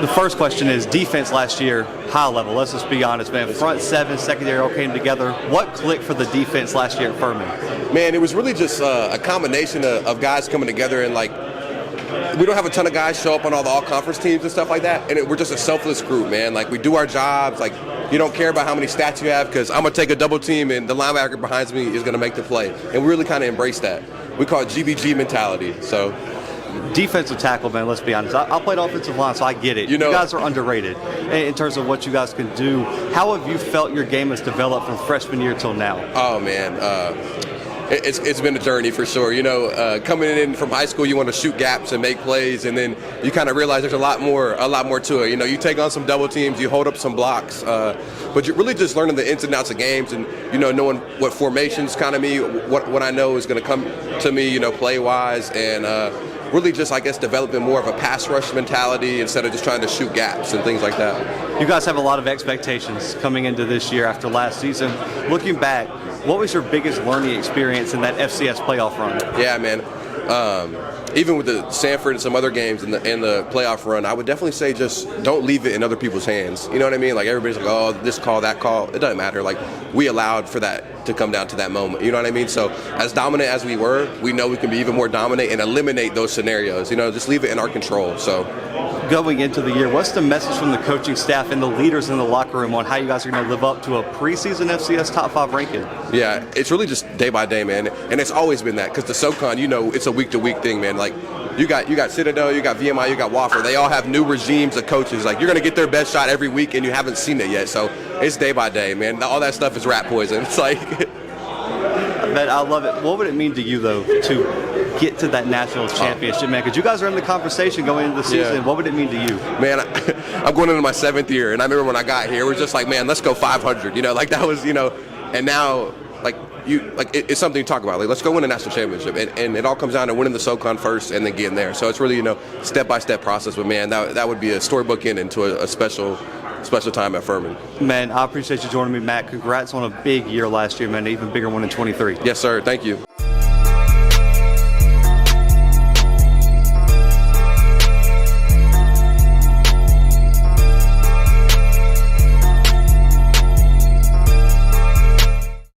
The first question is defense last year, high level. Let's just be honest, man. Front seven, secondary all came together. What clicked for the defense last year at Furman? Man, it was really just a combination of guys coming together, and like, we don't have a ton of guys show up on all the all-conference teams and stuff like that, and we're just a selfless group, man. Like, we do our jobs. Like, you don't care about how many stats you have, because I'm going to take a double team and the linebacker behind me is going to make the play. And we really kind of embrace that. We call it GBG mentality. So, defensive tackle, man, let's be honest. I played offensive line, so I get it. You guys are underrated in terms of what you guys can do. How have you felt your game has developed from freshman year till now? Oh, man. It's been a journey for sure. Coming in from high school, you want to shoot gaps and make plays, and then you kind of realize there's a lot more to it. You take on some double teams, you hold up some blocks, but you're really just learning the ins and outs of games, and knowing what formations kind of me, what I know is going to come to me, play wise, and really just, I guess, developing more of a pass rush mentality instead of just trying to shoot gaps and things like that. You guys have a lot of expectations coming into this year after last season. Looking back, what was your biggest learning experience in that FCS playoff run? Yeah, man. Even with the Sanford and some other games in the playoff run, I would definitely say just don't leave it in other people's hands. You know what I mean? Like, everybody's like, oh, this call, that call. It doesn't matter. Like, we allowed for that to come down to that moment. You know what I mean? So as dominant as we were, we know we can be even more dominant and eliminate those scenarios. Just leave it in our control. So going into the year, what's the message from the coaching staff and the leaders in the locker room on how you guys are going to live up to a preseason FCS top 5 ranking? Yeah, it's really just day by day, man. And it's always been that, because the SoCon, it's a week-to-week thing, man. Like, you got Citadel, you got VMI, you got Wofford. They all have new regimes of coaches. Like, you're going to get their best shot every week, and you haven't seen it yet. So it's day by day, man. All that stuff is rat poison. It's like... Man, I love it. What would it mean to you, though, to get to that national championship, man? Because you guys are in the conversation going into the season. Yeah. What would it mean to you? Man, I'm going into my 7th year, and I remember when I got here, it was just like, man, let's go 500. Like, that was, and now, it's something to talk about. Like, let's go win a national championship, and it all comes down to winning the SoCon first and then getting there. So it's really, step-by-step process. But man, that would be a storybook into a special time at Furman. Man, I appreciate you joining me, Matt. Congrats on a big year last year, man. An even bigger one in 23. Yes, sir. Thank you.